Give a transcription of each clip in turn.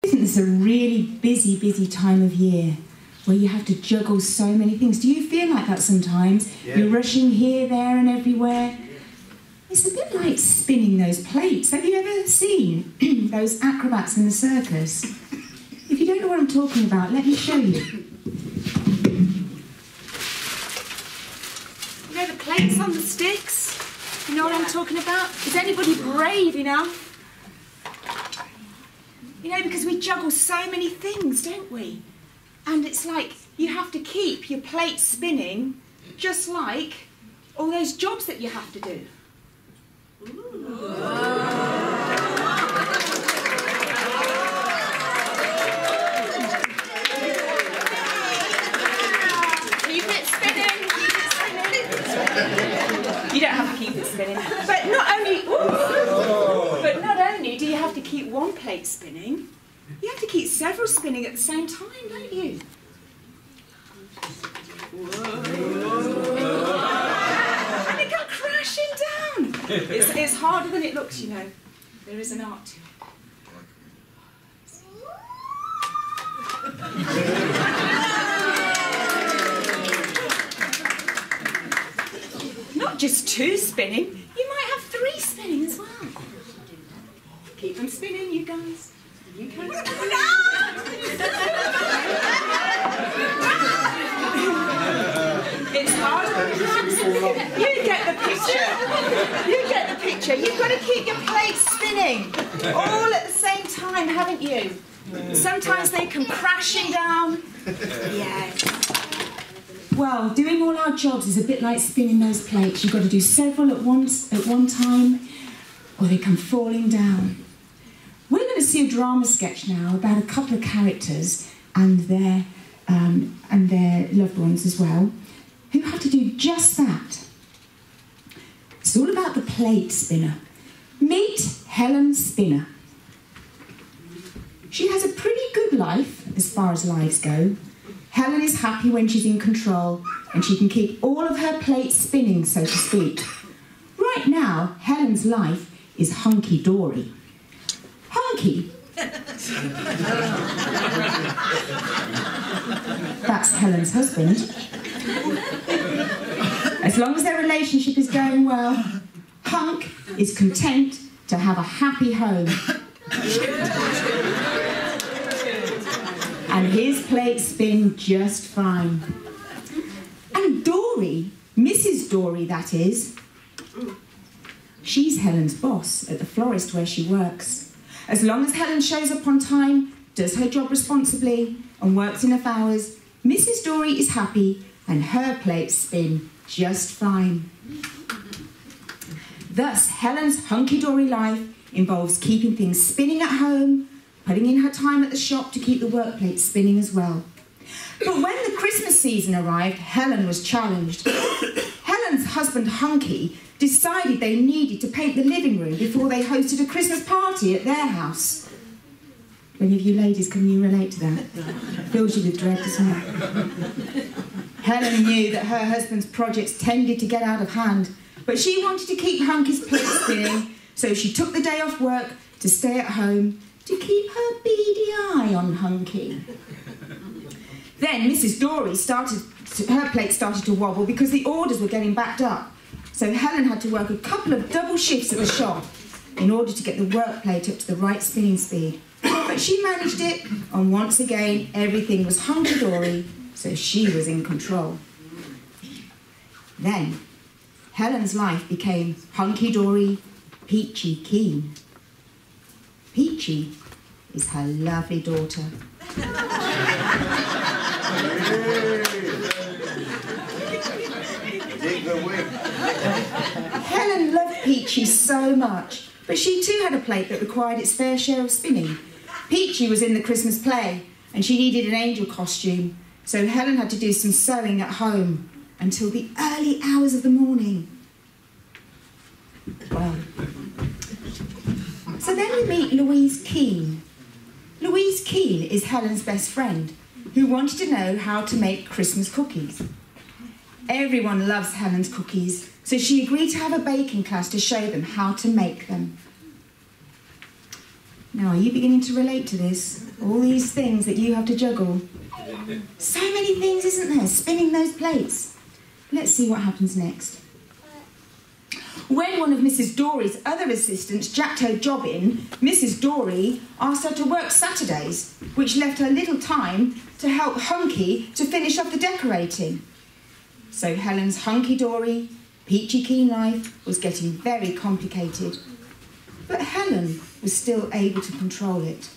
Isn't this a really busy, busy time of year where you have to juggle so many things? Do you feel like that sometimes? Yeah. You're rushing here, there and everywhere. It's a bit like spinning those plates. Have you ever seen those acrobats in the circus? If you don't know what I'm talking about, let me show you. You know the plates on the sticks? You know what I'm talking about? Is anybody brave enough? You know, because we juggle so many things, don't we? And it's like you have to keep your plate spinning just like all those jobs that you have to do. Keep it spinning, keep it spinning. You don't have to keep it spinning. But not only do you have to keep one plate spinning, you have to keep several spinning at the same time, don't you? And it goes crashing down. It's harder than it looks, you know. There is an art to it. Not just two spinning, you might have three spinning as well. Keep them spinning, you guys. You can spin. It's hard. You get the picture. You get the picture. You've got to keep your plates spinning all at the same time, haven't you? Sometimes they come crashing down. Yes. Well, doing all our jobs is a bit like spinning those plates. You've got to do several at one time, or they come falling down. We're going to see a drama sketch now about a couple of characters and their loved ones as well, who have to do just that. It's all about the plate spinner. Meet Helen Spinner. She has a pretty good life as far as lives go. Helen is happy when she's in control and she can keep all of her plates spinning, so to speak. Right now, Helen's life is hunky-dory. Hunky. That's Helen's husband. As long as their relationship is going well, Hunk is content to have a happy home. And his plates spin just fine. And Dory, Mrs. Dory that is, she's Helen's boss at the florist where she works. As long as Helen shows up on time, does her job responsibly, and works enough hours, Mrs. Dory is happy and her plates spin just fine. Thus, Helen's hunky-dory life involves keeping things spinning at home, putting in her time at the shop to keep the work plates spinning as well. But when the Christmas season arrived, Helen was challenged. Helen's husband, Hunky, decided they needed to paint the living room before they hosted a Christmas party at their house. Any of you ladies, can you relate to that? Fills you with dread, doesn't it? Helen knew that her husband's projects tended to get out of hand, but she wanted to keep Hunky's plate spinning, so she took the day off work to stay at home to keep her beady eye on Hunky. Then Mrs. Dory her plate started to wobble because the orders were getting backed up. So Helen had to work a couple of double shifts at the shop in order to get the work plate up to the right spinning speed. But she managed it, and once again, everything was hunky-dory, so she was in control. Then, Helen's life became hunky-dory, peachy keen. Peachy is her lovely daughter. Helen loved Peachy so much, but she too had a plate that required its fair share of spinning. Peachy was in the Christmas play, and she needed an angel costume, so Helen had to do some sewing at home until the early hours of the morning. Well, so then we meet Louise Keane. Louise Keane is Helen's best friend, who wanted to know how to make Christmas cookies. Everyone loves Helen's cookies, so she agreed to have a baking class to show them how to make them. Now, are you beginning to relate to this? All these things that you have to juggle. So many things, isn't there? Spinning those plates. Let's see what happens next. When one of Mrs. Dory's other assistants jacked her job in, Mrs. Dory asked her to work Saturdays, which left her little time to help Hunky to finish off the decorating. So Helen's hunky-dory, peachy-keen life was getting very complicated. But Helen was still able to control it.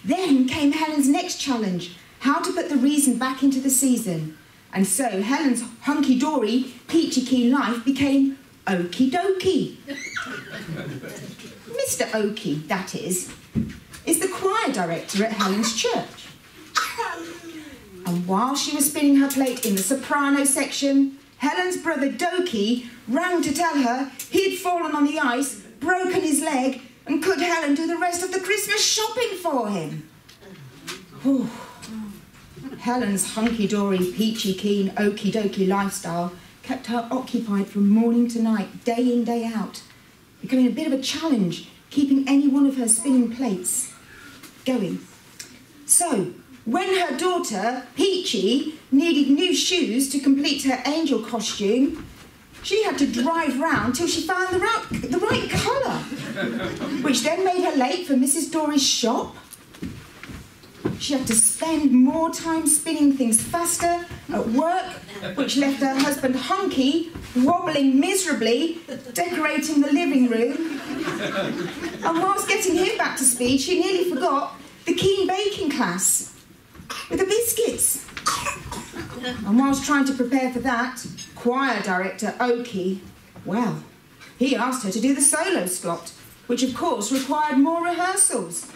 Then came Helen's next challenge, how to put the reason back into the season. And so Helen's hunky-dory, peachy-keen life became okie dokie. Mr. Okie, that is the choir director at Helen's church. And while she was spinning her plate in the soprano section, Helen's brother Dokie rang to tell her he'd fallen on the ice, broken his leg, and could Helen do the rest of the Christmas shopping for him? Whew. Helen's hunky-dory, peachy-keen, okie-dokie lifestyle kept her occupied from morning to night, day in, day out, becoming a bit of a challenge, keeping any one of her spinning plates going. So, when her daughter, Peachy, needed new shoes to complete her angel costume, she had to drive round till she found the right colour, which then made her late for Mrs. Dory's shop. She had to spend more time spinning things faster at work, which left her husband Hunky wobbling miserably, decorating the living room. And whilst getting him back to speed, she nearly forgot the keen baking class with the biscuits. And whilst trying to prepare for that, choir director Okie, well, he asked her to do the solo slot, which of course required more rehearsals.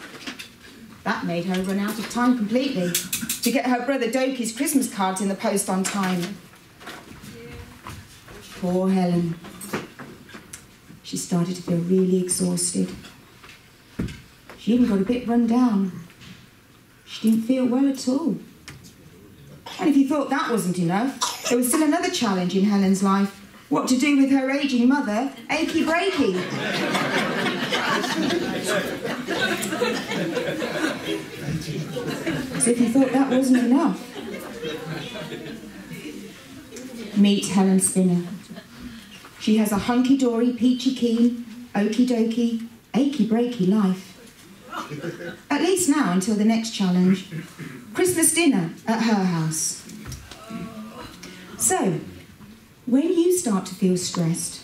That made her run out of time completely to get her brother Dokie's Christmas cards in the post on time. Poor Helen. She started to feel really exhausted. She even got a bit run down. She didn't feel well at all. And if you thought that wasn't enough, there was still another challenge in Helen's life. What to do with her ageing mother, Achy Breaky. So if you thought that wasn't enough, meet Helen Spinner. She has a hunky-dory, peachy-keen, okie-dokie, achy-breaky life. At least now, until the next challenge, Christmas dinner at her house. So, when you start to feel stressed,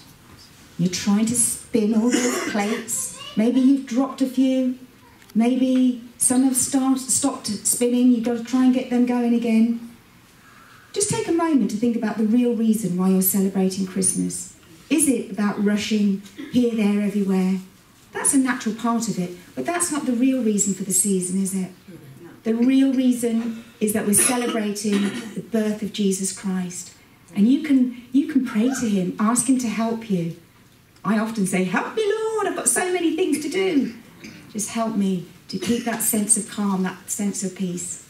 you're trying to spin all those plates, maybe you've dropped a few, maybe some have stopped spinning, you've got to try and get them going again. Just take a moment to think about the real reason why you're celebrating Christmas. Is it about rushing here, there, everywhere? That's a natural part of it, but that's not the real reason for the season, is it? The real reason is that we're celebrating the birth of Jesus Christ. And you can pray to him, ask him to help you. I often say, help me, Lord, I've got so many things to do. Just help me to keep that sense of calm, that sense of peace.